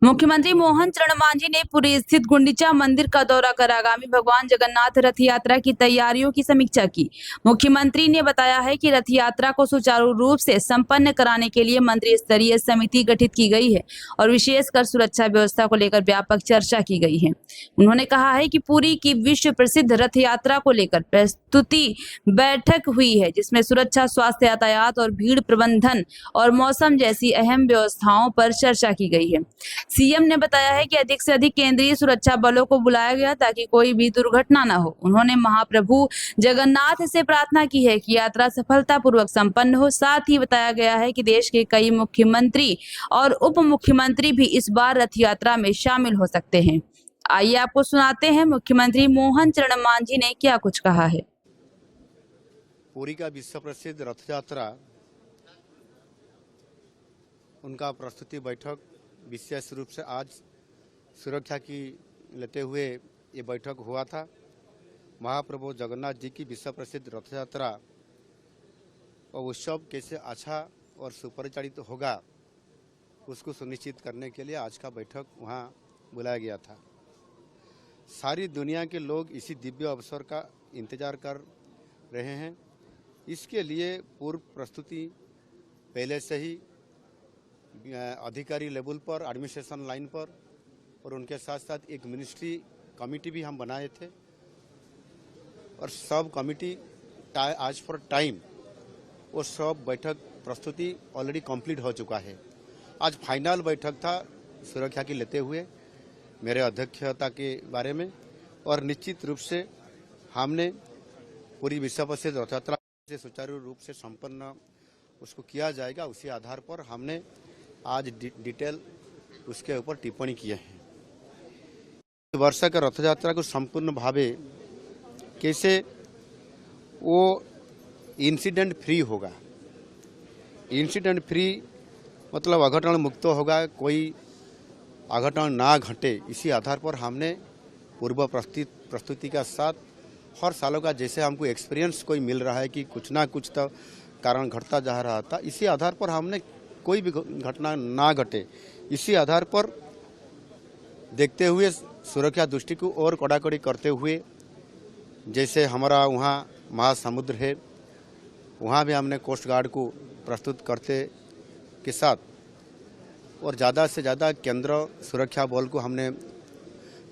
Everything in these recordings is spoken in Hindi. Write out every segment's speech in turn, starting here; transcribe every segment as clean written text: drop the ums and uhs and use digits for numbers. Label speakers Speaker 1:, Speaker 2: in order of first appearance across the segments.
Speaker 1: मुख्यमंत्री मोहन चरण मांझी ने पुरी स्थित गुंडीचा मंदिर का दौरा कर आगामी भगवान जगन्नाथ रथ यात्रा की तैयारियों की समीक्षा की। मुख्यमंत्री ने बताया है कि रथ यात्रा को सुचारू रूप से संपन्न कराने के लिए मंत्री स्तरीय समिति गठित की गई है और विशेषकर सुरक्षा व्यवस्था को लेकर व्यापक चर्चा की गई है। उन्होंने कहा है कि पुरी की विश्व प्रसिद्ध रथ यात्रा को लेकर प्रस्तुति बैठक हुई है, जिसमें सुरक्षा, स्वास्थ्य, यातायात और भीड़ प्रबंधन और मौसम जैसी अहम व्यवस्थाओं पर चर्चा की गई है। सीएम ने बताया है कि अधिक से अधिक केंद्रीय सुरक्षा बलों को बुलाया गया ताकि कोई भी दुर्घटना न हो। उन्होंने महाप्रभु जगन्नाथ से प्रार्थना की है कि यात्रा सफलतापूर्वक संपन्न हो। साथ ही बताया गया है कि देश के कई मुख्यमंत्री और उप मुख्यमंत्री भी इस बार रथ यात्रा में शामिल हो सकते हैं। आइए आपको सुनाते हैं मुख्यमंत्री मोहन चरण मांझी ने क्या कुछ कहा है।
Speaker 2: पुरी का विश्व प्रसिद्ध रथ यात्रा, उनका प्रस्तुति बैठक विशेष रूप से आज सुरक्षा की लेते हुए ये बैठक हुआ था। महाप्रभु जगन्नाथ जी की विश्व प्रसिद्ध रथ यात्रा और उत्सव कैसे अच्छा और सुपरिचालित होगा, उसको सुनिश्चित करने के लिए आज का बैठक वहाँ बुलाया गया था। सारी दुनिया के लोग इसी दिव्य अवसर का इंतजार कर रहे हैं। इसके लिए पूर्व प्रस्तुति पहले से ही अधिकारी लेवल पर, एडमिनिस्ट्रेशन लाइन पर और उनके साथ साथ एक मिनिस्ट्री कमेटी भी हम बनाए थे और सब कमेटी आज फॉर टाइम वो सब बैठक प्रस्तुति ऑलरेडी कंप्लीट हो चुका है। आज फाइनल बैठक था सुरक्षा की लेते हुए मेरे अध्यक्षता के बारे में, और निश्चित रूप से हमने पूरी विश्व प्रसिद्ध रथ यात्रा से सुचारू रूप से संपन्न उसको किया जाएगा। उसी आधार पर हमने आज डिटेल उसके ऊपर टिप्पणी किए हैं। वर्ष का रथ यात्रा को संपूर्ण भावे कैसे वो इंसिडेंट फ्री होगा, इंसिडेंट फ्री मतलब अघटन मुक्त होगा, कोई अघटन ना घटे। इसी आधार पर हमने पूर्व प्रस्तुति के साथ हर सालों का जैसे हमको एक्सपीरियंस कोई मिल रहा है कि कुछ ना कुछ तो कारण घटता जा रहा था, इसी आधार पर हमने कोई भी घटना ना घटे, इसी आधार पर देखते हुए सुरक्षा दृष्टि को और कड़ाकड़ी करते हुए, जैसे हमारा वहाँ महासमुद्र है, वहाँ भी हमने कोस्ट गार्ड को प्रस्तुत करते के साथ और ज़्यादा से ज़्यादा केंद्र सुरक्षा बल को हमने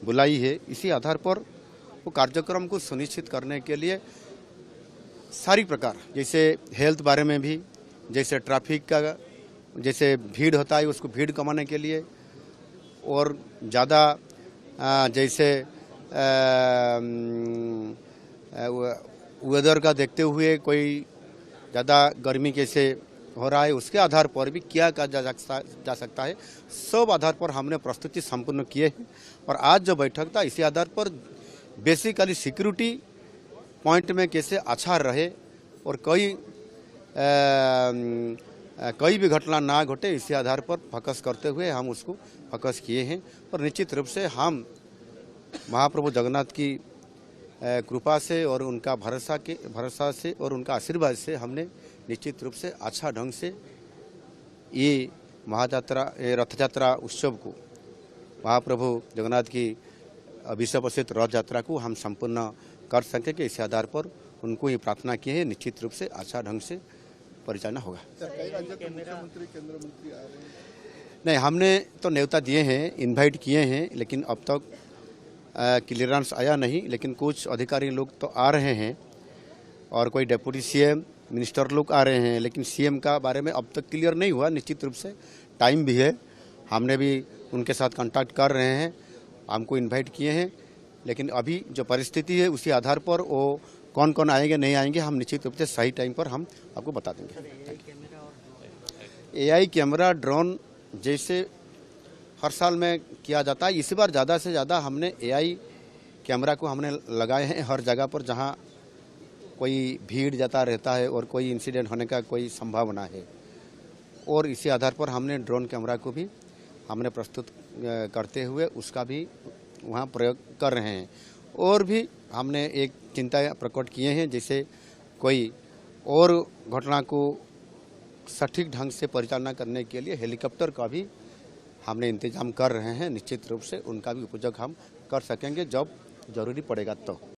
Speaker 2: बुलाई है। इसी आधार पर वो कार्यक्रम को सुनिश्चित करने के लिए सारी प्रकार, जैसे हेल्थ बारे में भी, जैसे ट्रैफिक का जैसे भीड़ होता है उसको भीड़ कमाने के लिए, और ज़्यादा जैसे वेदर का देखते हुए कोई ज़्यादा गर्मी कैसे हो रहा है उसके आधार पर भी क्या किया जा सकता है, सब आधार पर हमने प्रस्तुति संपूर्ण किए हैं। और आज जो बैठक था इसी आधार पर बेसिकली सिक्योरिटी पॉइंट में कैसे अच्छा रहे और कोई भी घटना ना घटे, इसी आधार पर फोकस करते हुए हम उसको फोकस किए हैं। और निश्चित रूप से हम महाप्रभु जगन्नाथ की कृपा से और उनका भरोसा से और उनका आशीर्वाद से हमने निश्चित रूप से अच्छा ढंग से ये रथ यात्रा उत्सव को, महाप्रभु जगन्नाथ की विश्व प्रसिद्ध रथ यात्रा को हम संपूर्ण कर सकेंगे। इस आधार पर उनको ये प्रार्थना की है, निश्चित रूप से अच्छा ढंग से परिचालना होगा। नहीं, हमने तो न्योता दिए हैं, इनवाइट किए हैं, लेकिन अब तक क्लियरेंस आया नहीं। लेकिन कुछ अधिकारी लोग तो आ रहे हैं और कोई डिप्टी सीएम, मिनिस्टर लोग आ रहे हैं, लेकिन सीएम का बारे में अब तक क्लियर नहीं हुआ। निश्चित रूप से टाइम भी है, हमने भी उनके साथ कांटेक्ट कर रहे हैं, हमको इनवाइट किए हैं, लेकिन अभी जो परिस्थिति है उसी आधार पर वो कौन कौन आएंगे नहीं आएंगे हम निश्चित रूप से सही टाइम पर हम आपको बता देंगे। एआई कैमरा, ड्रोन जैसे हर साल में किया जाता है, इस बार ज़्यादा से ज़्यादा हमने एआई कैमरा को हमने लगाए हैं हर जगह पर जहां कोई भीड़ जाता रहता है और कोई इंसिडेंट होने का कोई संभावना है, और इसी आधार पर हमने ड्रोन कैमरा को भी हमने प्रस्तुत करते हुए उसका भी वहाँ प्रयोग कर रहे हैं। और भी हमने एक चिंता प्रकट किए हैं, जैसे कोई और घटना को सटीक ढंग से परिचालना करने के लिए हेलीकॉप्टर का भी हमने इंतजाम कर रहे हैं। निश्चित रूप से उनका भी उपयोग हम कर सकेंगे जब जरूरी पड़ेगा तो।